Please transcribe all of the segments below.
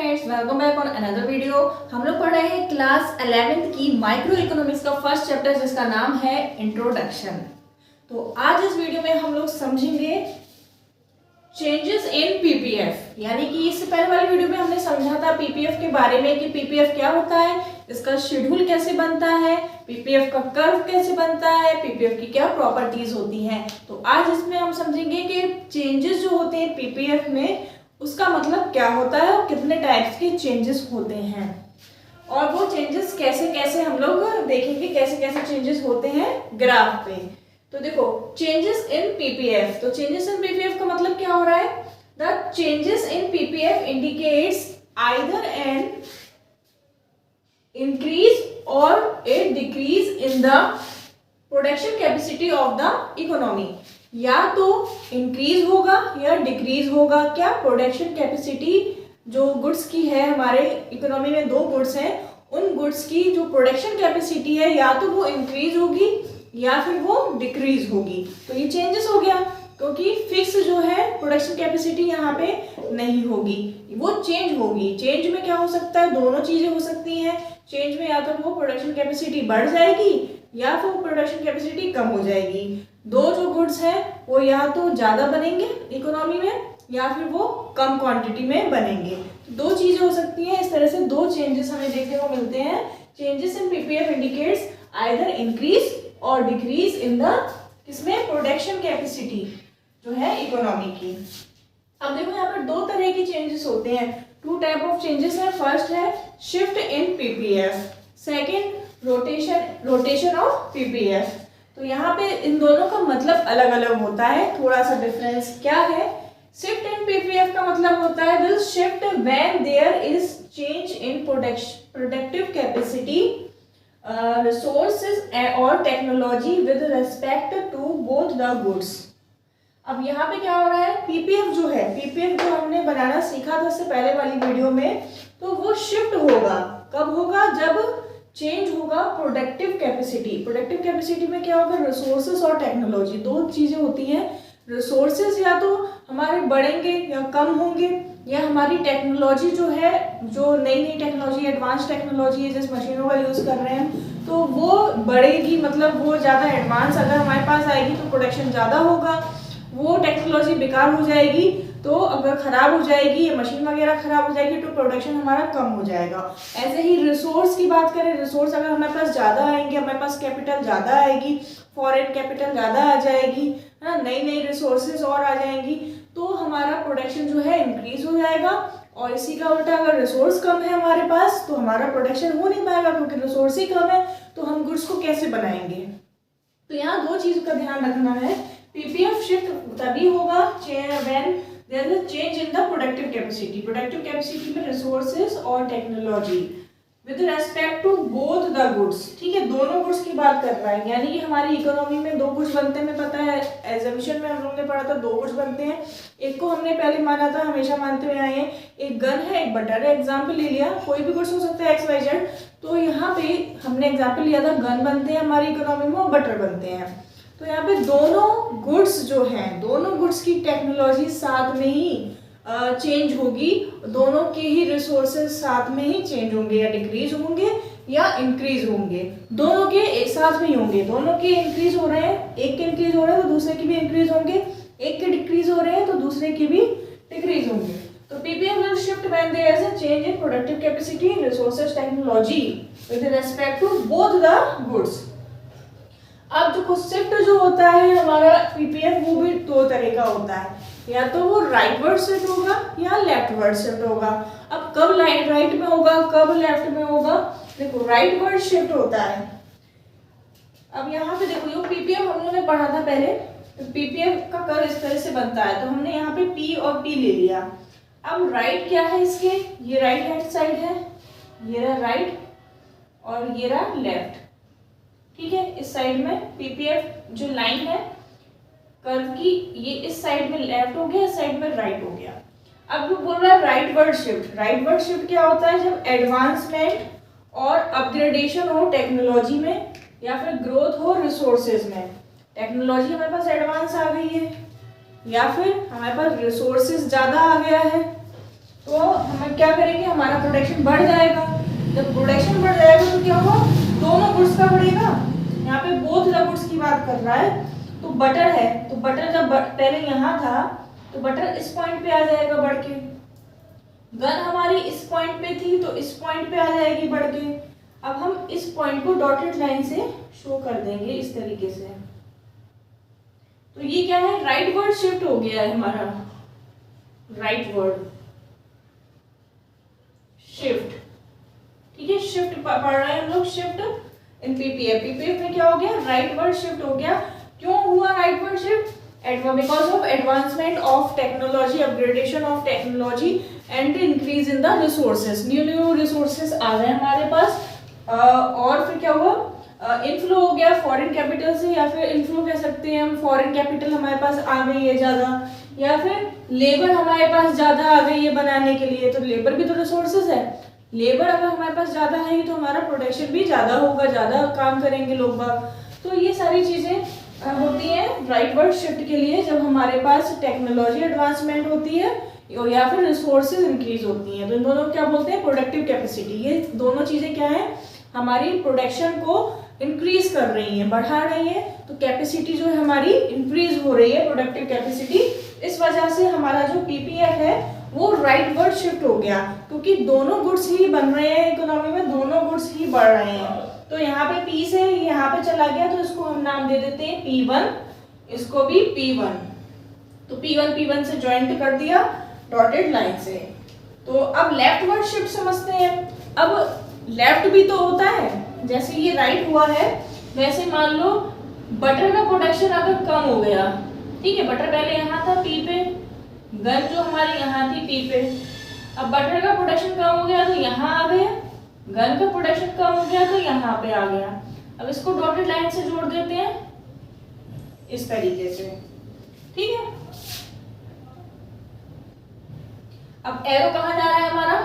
Friends, welcome back on another video. हम लोग पढ़ रहे हैं क्लास 11th की माइक्रो इकोनॉमिक्स का फर्स्ट चैप्टर जिसका नाम है इंट्रोडक्शन। तो आज इस वीडियो में हम लोग समझेंगे चेंजेस इन पीपीएफ, यानी कि इससे पहले वाली वीडियो में हमने समझा था पीपीएफ के बारे में कि पीपीएफ क्या होता है, इसका शेड्यूल कैसे बनता है, पीपीएफ का कर्व कैसे बनता है, पीपीएफ की क्या प्रॉपर्टीज होती हैं। तो आज इसमें हम समझेंगे कि चेंजेस जो होते हैं पीपीएफ में उसका मतलब क्या होता है और कितने टाइप्स के चेंजेस होते हैं, और वो चेंजेस कैसे कैसे हम लोग देखेंगे, कैसे कैसे चेंजेस होते हैं ग्राफ पे। तो देखो चेंजेस इन पीपीएफ, तो चेंजेस इन पीपीएफ का मतलब क्या हो रहा है, the changes in PPF indicates either an increase और a decrease in the production capacity of the economy. या तो इंक्रीज होगा या डिक्रीज होगा, क्या प्रोडक्शन कैपेसिटी जो गुड्स की है, हमारे इकोनॉमी में दो गुड्स हैं, उन गुड्स की जो प्रोडक्शन कैपेसिटी है या तो वो इंक्रीज होगी या फिर वो डिक्रीज होगी। तो ये चेंजेस हो गया, क्योंकि फिक्स जो है प्रोडक्शन कैपेसिटी यहाँ पे नहीं होगी, वो चेंज होगी। चेंज में क्या हो सकता है, दोनों चीजें हो सकती हैं। चेंज में या तो वो प्रोडक्शन कैपेसिटी बढ़ जाएगी या फिर प्रोडक्शन कैपेसिटी कम हो जाएगी। दो जो गुड्स हैं वो या तो ज़्यादा बनेंगे इकोनॉमी में या फिर वो कम क्वांटिटी में बनेंगे। दो चीज़ें हो सकती हैं। इस तरह से दो चेंजेस हमें देखने को मिलते हैं। Changes in PPF indicates either increase और डिक्रीज इन द इसमें प्रोडक्शन कैपेसिटी जो है इकोनॉमी की। अब देखो यहाँ पर दो तरह के चेंजेस होते हैं, टू टाइप ऑफ चेंजेस है। फर्स्ट है shift in PPF, second rotation of PPF. तो यहाँ पे इन दोनों का मतलब अलग अलग होता है, थोड़ा सा डिफरेंस क्या है। शिफ्ट इन पीपीएफ का मतलब होता है will shift when there is change in productive capacity, resources और technology with respect to both the goods. अब यहाँ पे क्या हो रहा है, पीपीएफ जो है, पीपीएफ जो हमने बनाना सीखा था इससे पहले वाली वीडियो में, तो वो शिफ्ट होगा। कब होगा, जब चेंज होगा प्रोडक्टिव कैपेसिटी। प्रोडक्टिव कैपेसिटी में क्या होगा, रिसोर्सेज और टेक्नोलॉजी, दो चीजें होती हैं। रिसोर्सेज या तो हमारे बढ़ेंगे या कम होंगे, या हमारी टेक्नोलॉजी जो है, जो नई नई टेक्नोलॉजी, एडवांस टेक्नोलॉजी है, जिस मशीनों का यूज़ कर रहे हैं, तो वो बढ़ेगी, मतलब वो ज़्यादा एडवांस अगर हमारे पास आएगी तो प्रोडक्शन ज़्यादा होगा। वो टेक्नोलॉजी बेकार हो जाएगी तो अगर ख़राब हो जाएगी, मशीन वगैरह ख़राब हो जाएगी तो प्रोडक्शन हमारा कम हो जाएगा। ऐसे ही रिसोर्स की बात करें, रिसोर्स अगर हमारे पास ज़्यादा आएंगे, हमारे पास कैपिटल ज़्यादा आएगी, फॉरेन कैपिटल ज़्यादा आ जाएगी, है ना, नई नई रिसोर्सेज और आ जाएंगी, तो हमारा प्रोडक्शन जो है इंक्रीज हो जाएगा। और इसी का उल्टा अगर रिसोर्स कम है हमारे पास तो हमारा प्रोडक्शन हो नहीं पाएगा, क्योंकि रिसोर्स ही कम है तो हम गुड्स को कैसे बनाएंगे। तो यहाँ दो चीज़ों का ध्यान रखना है। पीपीएफ शिफ्ट तभी होगा when there is a change in the productive capacity. Productive capacity में रिसोर्सेज और technology with respect to both the goods. ठीक है, दोनों गुड्स की बात कर रहा है, यानी कि हमारी इकोनॉमी में दो गुड्स बनते हैं। हमें पता है, एग्जामिनेशन में हम लोगों ने पढ़ा था दो गुड्स बनते हैं। एक को हमने पहले माना था, हमेशा मानते हुए आए हैं, एक गन है एक बटर है। एग्जाम्पल ले लिया, कोई भी गुड्स हो सकता है एक्स वाई जेड। तो यहाँ पे हमने एग्जाम्पल लिया था, गन बनते हैं हमारी इकोनॉमी में और बटर बनते हैं। तो यहाँ पे दोनों गुड्स जो हैं, दोनों गुड्स की टेक्नोलॉजी साथ में ही चेंज होगी, दोनों के ही रिसोर्सेज साथ में ही चेंज होंगे, या डिक्रीज होंगे या इंक्रीज होंगे, दोनों के एक साथ में ही होंगे। दोनों के इंक्रीज हो रहे हैं, एक के इंक्रीज हो रहे हैं तो दूसरे के भी इंक्रीज होंगे, एक के डिक्रीज हो रहे हैं तो दूसरे के भी डिक्रीज होंगे। तो PPF will shift when there is a change in productive capacity, resources, technology with respect to both the goods. अब जो शिफ्ट जो होता है हमारा पीपीएफ, वो भी दो तरह का होता है, या तो वो राइटवर्ड शिफ्ट होगा या लेफ्टवर्ड शिफ्ट होगा। अब कब राइट में होगा, कब लेफ्ट में होगा, देखो राइटवर्ड शिफ्ट होता है। अब यहाँ पे देखो, ये पीपीएफ हम लोगों ने पढ़ा था पहले, तो पीपीएफ का कर्व इस तरह से बनता है, तो हमने यहाँ पे पी और पी ले लिया। अब राइट क्या है इसके, ये राइट हैंड साइड है, ये रहा राइट और ये रहा लेफ्ट। ठीक है, इस साइड में पीपीएफ जो लाइन है कर्व की, ये इस साइड में लेफ्ट हो गया, इस साइड में राइट हो गया। अब वो बोल रहा है राइटवर्ड शिफ्ट। राइटवर्ड शिफ्ट क्या होता है, जब एडवांसमेंट और अपग्रेडेशन हो टेक्नोलॉजी में या फिर ग्रोथ हो रिसोर्सेज में। टेक्नोलॉजी हमारे पास एडवांस आ गई है या फिर हमारे पास रिसोर्सेज ज़्यादा आ गया है, तो हम क्या करेंगे, हमारा प्रोडक्शन बढ़ जाएगा। जब प्रोडक्शन बढ़ जाएगा तो क्या होगा, दोनों गुड्स का बढ़ेगा। यहाँ पे बोथ द गुड्स की बात कर रहा है। तो बटर है, तो बटर जब पहले यहाँ था तो बटर इस पॉइंट पे आ जाएगा बढ़ के। गन हमारी इस पॉइंट पे थी तो इस पॉइंट पे आ जाएगी बढ़ के। अब हम इस पॉइंट को डॉटेड लाइन से शो कर देंगे इस तरीके से। तो ये क्या है, राइट वर्ड शिफ्ट हो गया है हमारा, राइट वर्ड शिफ्ट। ठीक है, शिफ्ट पढ़ रहे हैं हम लोग, शिफ्ट इन पीपीएफ। पीपीएफ में क्या हो गया, राइट वर्ड शिफ्ट हो गया। क्यों हुआ rightward shift, because of advancement of technology, upgradation of technology and increase in the resources. New resources आ गए हमारे पास। और फिर क्या हुआ, इनफ्लो हो गया फॉरेन कैपिटल से, या फिर इनफ्लो कह सकते हैं हम, फॉरेन कैपिटल हमारे पास आ गई है ज़्यादा, या फिर लेबर हमारे पास ज़्यादा आ गई है बनाने के लिए। तो लेबर भी तो रिसोर्सेज है, लेबर अगर हमारे पास ज़्यादा है तो हमारा प्रोडक्शन भी ज़्यादा होगा, ज़्यादा काम करेंगे लोग बाग। तो ये सारी चीज़ें होती हैं राइट वर्ड शिफ्ट के लिए, जब हमारे पास टेक्नोलॉजी एडवांसमेंट होती है या फिर रिसोर्सेज इंक्रीज होती हैं। तो इन दोनों क्या बोलते हैं, प्रोडक्टिव कैपेसिटी। ये दोनों चीज़ें क्या है, हमारी प्रोडक्शन को इंक्रीज कर रही हैं, बढ़ा रही हैं। तो कैपेसिटी जो है हमारी इंक्रीज हो रही है, प्रोडक्टिव कैपेसिटी। इस वजह से हमारा जो पीपीएफ है वो राइट वर्ड शिफ्ट हो गया, क्योंकि दोनों गुड्स ही बन रहे हैं इकोनॉमी में, दोनों गुड्स ही बढ़ रहे हैं। तो यहाँ पे पी से यहाँ पे चला गया तो इसको हम नाम दे देते हैं P1, इसको भी P1। तो P1 से ज्वाइंट कर दिया डॉटेड लाइन से। तो अब लेफ्ट वर्ड शिफ्ट समझते हैं। अब लेफ्ट भी तो होता है, जैसे ये राइट हुआ है, वैसे मान लो बटर का प्रोडक्शन अगर कम हो गया, ठीक है, बटर पहले यहाँ था P पे, गन जो हमारी यहाँ थी P पे, अब बटर का प्रोडक्शन कम हो गया तो यहाँ आ गया, गन का प्रोडक्शन कम हो गया तो यहाँ पे आ गया। अब इसको डॉटेड लाइन से जोड़ देते हैं इस तरीके से, ठीक है। अब एरो कहाँ जा रहा है हमारा,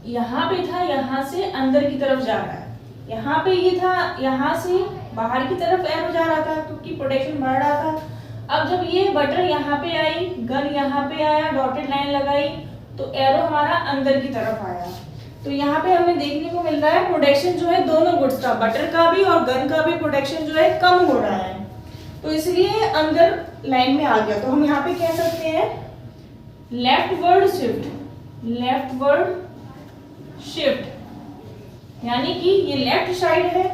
यहाँ पे था, यहाँ से अंदर की तरफ जा रहा है। यहाँ पे ये था, यहाँ से बाहर की तरफ एरो जा रहा था क्योंकि प्रोडक्शन बढ़ रहा था। अब जब ये बटर यहाँ पे आई, गन यहाँ पे आया, डॉटेड लाइन लगाई, तो एरो हमारा अंदर की तरफ आया। तो यहाँ पे हमें देखने को मिल रहा है प्रोडक्शन जो है दोनों गुड्स का, बटर का भी और गन का भी प्रोडक्शन जो है कम हो रहा है, तो इसलिए अंदर लाइन में आ गया। तो हम यहाँ पे कह सकते हैं left word shift, left word shift, यानी कि ये लेफ्ट साइड है,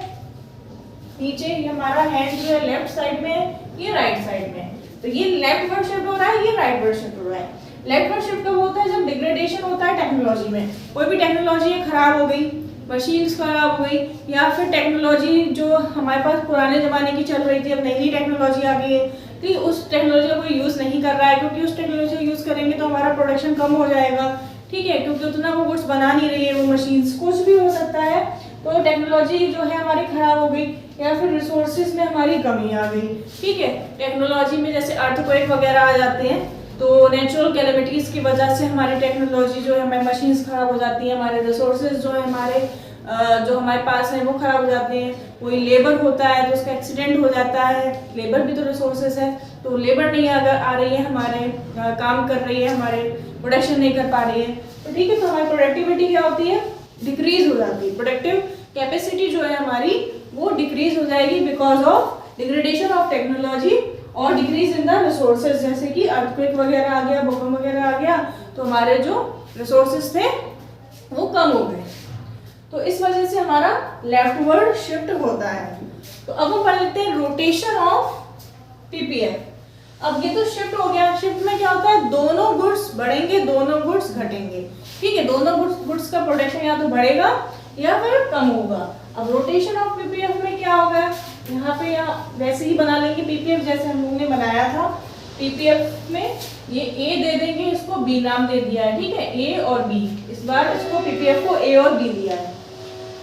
नीचे ये हमारा हैंड जो है लेफ्ट साइड में है, ये राइट साइड में है। तो ये लेफ्ट वर्ड शिफ्ट हो रहा है, ये राइट वर्ड शिफ्ट हो रहा है। लेफ्ट वर्ड शिफ्ट कब होता है, जब डिग्रेडेशन होता है टेक्नोलॉजी में। कोई भी टेक्नोलॉजी खराब हो गई, मशीन्स खराब हो गई, या फिर टेक्नोलॉजी जो हमारे पास पुराने ज़माने की चल रही थी, अब नई टेक्नोलॉजी आ गई है, तो उस टेक्नोलॉजी को कोई यूज़ नहीं कर रहा है, क्योंकि उस टेक्नोलॉजी को यूज़ करेंगे तो हमारा प्रोडक्शन कम हो जाएगा, ठीक है, क्योंकि उतना वो गुड्स बना नहीं रही है वो मशीन्स, कुछ भी हो सकता है। तो टेक्नोलॉजी जो है हमारी खराब हो गई, या फिर रिसोर्सेज में हमारी कमी आ गई, ठीक है। टेक्नोलॉजी में जैसे अर्थक्वेक वगैरह आ जाते हैं, तो नेचुरल कैलेमिटीज़ की वजह से हमारी टेक्नोलॉजी जो है, हमारी मशीन्स खराब हो जाती हैं, हमारे रिसोर्सेज जो है हमारे पास हैं वो खराब हो जाते हैं। कोई लेबर होता है तो उसका एक्सीडेंट हो जाता है, लेबर भी तो रिसोर्सेज है, तो लेबर नहीं अगर आ रही है हमारे, काम कर रही है, हमारे प्रोडक्शन नहीं कर पा रही है, तो ठीक है, तो हमारी प्रोडक्टिविटी क्या होती है, डिक्रीज हो जाती है। प्रोडक्टिव कैपेसिटी जो है हमारी वो डिक्रीज हो जाएगी because of degradation of technology और डिक्रीज इन द रिसोर्सेज, जैसे कि अर्थक्वेक वगैरह आ गया, भूकंप वगैरह आ गया, तो हमारे जो रिसोर्सेज थे वो कम हो गए। तो इस वजह से हमारा लेफ्टवर्ड शिफ्ट होता है। तो अब हम पढ़ लेते हैं रोटेशन ऑफ पीपीएफ। अब ये तो शिफ्ट हो गया, शिफ्ट में क्या होता है, दोनों गुड्स बढ़ेंगे, दोनों गुड्स घटेंगे, ठीक है, दोनों गुड्स का प्रोडक्शन या तो बढ़ेगा या फिर कम होगा। अब रोटेशन ऑफ पीपीएफ में क्या होगा, यहाँ पे वैसे ही बना लेंगे पीपीएफ जैसे हम लोगों ने बनाया था। पीपीएफ में ये ए दे देंगे, इसको बी नाम दे दिया है, ठीक है, ए और बी, इस बार इसको पीपीएफ को ए और बी दिया है।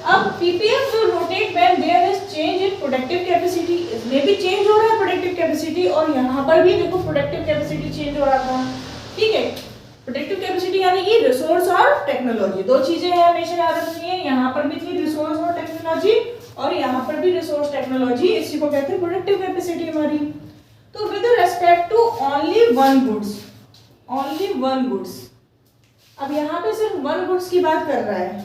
अब PPF will rotate when there is change in productive capacity, इसमें भी चेंज हो रहा है प्रोडक्टिव कैपेसिटी, और यहाँ पर भी देखो प्रोडक्टिव कैपेसिटी चेंज हो रहा था, ठीक है। प्रोडक्टिव कैपेसिटी यानी कि रिसोर्स और टेक्नोलॉजी, दो चीजें हैं, हमेशा याद रखनी है। यहाँ पर भी थी रिसोर्स और टेक्नोलॉजी, और यहाँ पर भी रिसोर्स टेक्नोलॉजी, इसी को कहते हैं प्रोडक्टिव कैपेसिटी हमारी। तो with respect to only one goods, only one goods, अब यहाँ पे सिर्फ वन गुड्स की बात कर रहा है,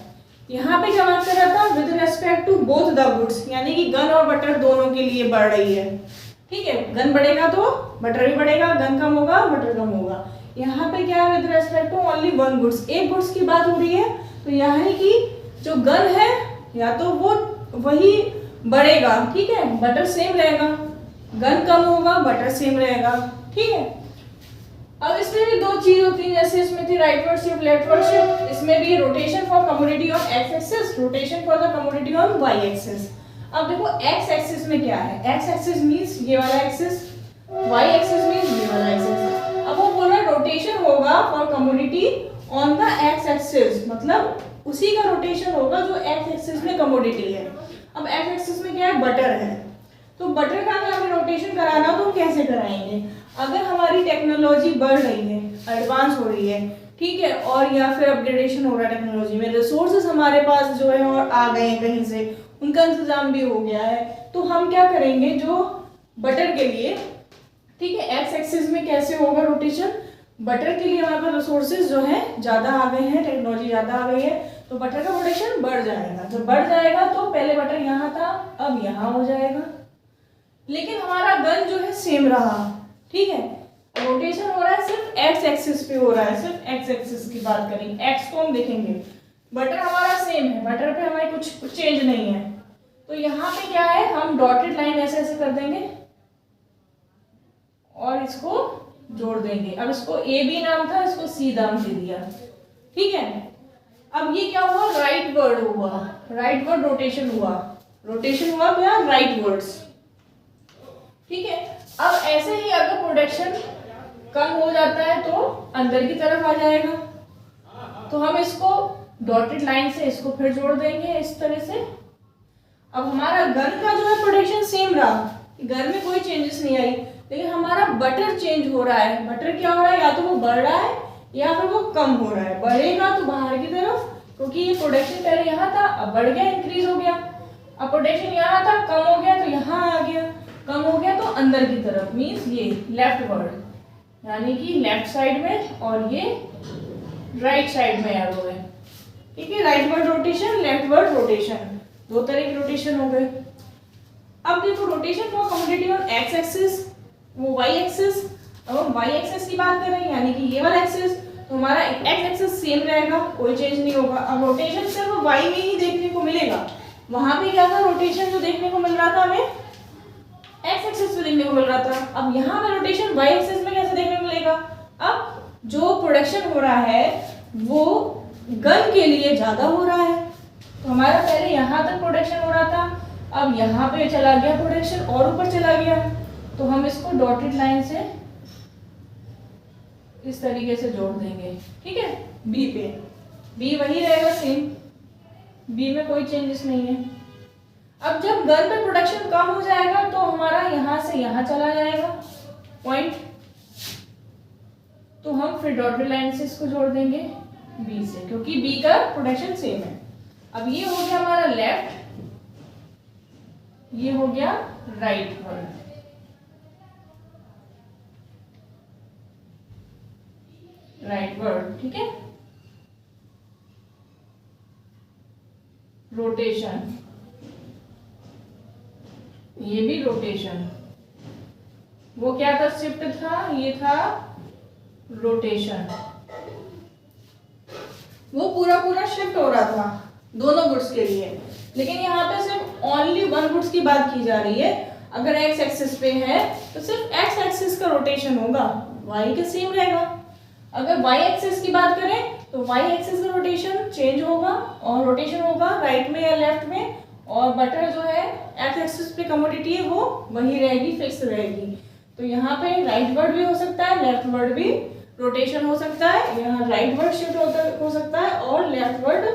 यहाँ पे क्या बात कर रहा था, with respect to both the goods, यानी कि गन और बटर दोनों के लिए बढ़ रही है। ठीक है, गन बढ़ेगा तो बटर भी बढ़ेगा, गन कम होगा बटर कम होगा। यहाँ पे क्या है, with respect to only one goods, एक गुड्स की बात हो रही है, तो यानी कि जो गन है या तो वो वही बढ़ेगा, ठीक है, बटर सेम रहेगा, गन कम होगा बटर सेम रहेगा। ठीक है, अब इसमें भी दो चीज होती है, जैसे इसमें थी राइटवर्ड शिफ्ट लेफ्टवर्ड शिफ्ट, इसमें भी rotation for commodity on X axis, rotation for the commodity on Y axis. अब देखो एक्स एक्सिस में क्या है, एक्स एक्सिस मींस ये वाला एक्सिस, वाई एक्सिस मींस ये वाला एक्सिस। अब वो बोल रहा है रोटेशन होगा for commodity on the x axis, मतलब उसी का रोटेशन होगा जो एक्स एक्सिस में कमोडिटी है। अब एक्स एक्सिस में क्या है, बटर है, तो बटर का अगर हमें रोटेशन कराना हो तो कैसे कराएंगे, अगर हमारी टेक्नोलॉजी बढ़ रही है, एडवांस हो रही है, ठीक है, और या फिर अपग्रेडेशन हो रहा है टेक्नोलॉजी में, रिसोर्सेज हमारे पास जो है और आ गए हैं कहीं से, उनका इंतजाम भी हो गया है, तो हम क्या करेंगे, जो बटर के लिए, ठीक है, एक्स एक्सिस में कैसे होगा रोटेशन, बटर के लिए हमारे पास रिसोर्सेज जो है ज्यादा आ गए हैं, टेक्नोलॉजी ज्यादा आ गई है, तो बटर का रोटेशन बढ़ जाएगा। जब बढ़ जाएगा तो पहले बटर यहाँ था, अब यहाँ हो जाएगा, लेकिन हमारा गन जो है सेम रहा। ठीक है, रोटेशन हो रहा है सिर्फ एक्स एक्सिस पे हो रहा है, सिर्फ एक्स एक्सिस की बात करेंगे, एक्स को हम देखेंगे, बटर हमारा सेम है, बटर पे हमारे कुछ चेंज नहीं है। तो यहाँ पे क्या है, हम डॉटेड लाइन ऐसे ऐसे कर देंगे और इसको जोड़ देंगे। अब इसको ए बी नाम था, इसको सी नाम दे दिया। ठीक है, अब ये क्या हुआ, राइट वर्ड हुआ, राइट वर्ड रोटेशन हुआ, रोटेशन हुआ क्या, राइट वर्ड्स। ठीक है, अब ऐसे ही अगर प्रोडक्शन कम हो जाता है तो अंदर की तरफ आ जाएगा, तो हम इसको डॉटेड लाइन से इसको फिर जोड़ देंगे इस तरह से। अब हमारा गन का जो है प्रोडक्शन सेम रहा, घर में कोई चेंजेस नहीं आई, लेकिन हमारा बटर चेंज हो रहा है। बटर क्या हो रहा है, या तो वो बढ़ रहा है या फिर वो कम हो रहा है। बढ़ेगा तो बाहर की तरफ, क्योंकि ये प्रोडक्शन पहले यहाँ था, अब बढ़ गया, इंक्रीज हो गया। अब प्रोडक्शन यहाँ था, कम हो गया तो यहाँ आ गया, कम हो गया तो अंदर की तरफ, मीन्स ये लेफ्ट वर्ड, यानी कि लेफ्ट साइड में, और ये राइट साइड में एरो है। ठीक है, right word rotation, left word rotation, दो तरह की रोटेशन हो गए। अब देखो rotation for commodity on X axis, वो वाई एक्सिस। अब हम वाई एक्सिस की बात कर रहे हैं, यानी कि ये वाला एक्सिस, तो हमारा एक्स एक्सिस सेम रहेगा, कोई चेंज नहीं होगा। अब रोटेशन सिर्फ वाई में ही देखने को मिलेगा, वहां पे क्या था, रोटेशन जो देखने को मिल रहा था हमें एक्स एक्सिस पे देखने को मिल रहा था। अब यहाँ पे रोटेशन वाई एक्सिस में कैसे देखने को मिलेगा, अब जो प्रोडक्शन हो रहा है वो गन के लिए ज्यादा हो रहा है, तो हमारा पहले यहाँ तक प्रोडक्शन हो रहा था, अब यहाँ पे चला गया प्रोडक्शन और ऊपर चला गया, तो हम इसको डॉटेड लाइन से इस तरीके से जोड़ देंगे। ठीक है, बी पे, बी वही रहेगा सेम, बी में कोई चेंजेस नहीं है। अब जब गन पे प्रोडक्शन कम हो जाएगा तो हमारा यहाँ से यहाँ चला जाएगा पॉइंट, तो हम फिर डॉटेड लाइन से इसको जोड़ देंगे बी से, क्योंकि बी का प्रोडक्शन सेम है। अब ये हो गया हमारा लेफ्ट, ये हो गया राइट वर्ड। राइट वर्ड, ठीक है। रोटेशन, ये भी रोटेशन, वो क्या था, शिफ्ट था, ये था रोटेशन, वो पूरा पूरा शिफ्ट हो रहा था दोनों गुड्स के लिए। लेकिन यहाँ पे सिर्फ ओनली वन गुड्स की बात की जा रही है। अगर एक्स एक्सिस पे है तो सिर्फ एक्स एक्सिस का रोटेशन होगा, वाई का सेम रहेगा। अगर वाई एक्सिस की बात करें तो वाई एक्सिस का रोटेशन चेंज होगा, और रोटेशन होगा राइट में या लेफ्ट में, और बटर जो है एक्स एक्सिस पे कमोडिटी है वो वही रहेगी, फिक्स रहेगी। तो यहाँ पे राइट वर्ड भी हो सकता है, लेफ्ट वर्ड भी रोटेशन हो सकता है, यहाँ राइट वर्ड शिफ्ट हो सकता है और लेफ्ट वर्ड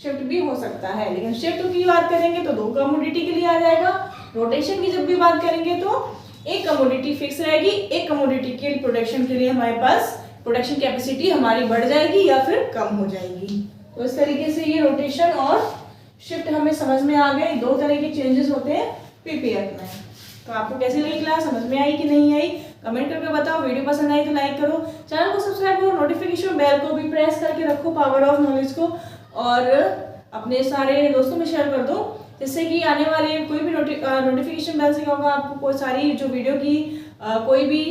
शिफ्ट भी हो सकता है। लेकिन शिफ्ट की बात करेंगे तो दो कमोडिटी के लिए आ जाएगा, रोटेशन की जब भी बात करेंगे तो एक कमोडिटी फिक्स रहेगी, एक कमोडिटी के प्रोडक्शन के लिए हमारे पास प्रोडक्शन कैपेसिटी हमारी बढ़ जाएगी या फिर कम हो जाएगी। तो इस तरीके से ये रोटेशन और शिफ्ट हमें समझ में आ गए, दो तरह के चेंजेस होते हैं पीपीएफ में। तो आपको कैसी लगी क्लास, समझ में आई कि नहीं आई, कमेंट करके बताओ। वीडियो पसंद आई तो लाइक करो, चैनल को सब्सक्राइब करो, नोटिफिकेशन बेल को भी प्रेस करके रखो, पावर ऑफ नॉलेज को, और अपने सारे दोस्तों में शेयर कर दो, जिससे कि आने वाले कोई भी नोटिफिकेशन बेल से क्या होगा, आपको कोई सारी जो वीडियो की कोई भी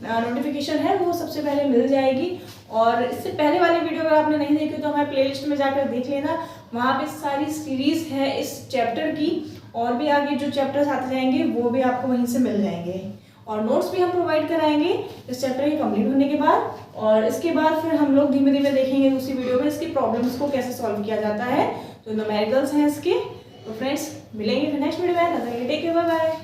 नोटिफिकेशन है वो सबसे पहले मिल जाएगी। और इससे पहले वाली वीडियो अगर आपने नहीं देखी तो हमारे प्लेलिस्ट में जाकर देख लेना, वहाँ पे सारी सीरीज़ है इस चैप्टर की, और भी आगे जो चैप्टर्स आते जाएंगे वो भी आपको वहीं से मिल जाएंगे। और नोट्स भी हम प्रोवाइड कराएंगे इस चैप्टर के कंप्लीट होने के बाद, और इसके बाद फिर हम लोग धीमे धीमे देखेंगे दूसरी वीडियो में इसकी प्रॉब्लम्स को कैसे सॉल्व किया जाता है, जो न्यूमेरिकल्स हैं इसके। तो फ्रेंड्स मिलेंगे फिर नेक्स्ट वीडियो में, टेक केयर, बाय बाय।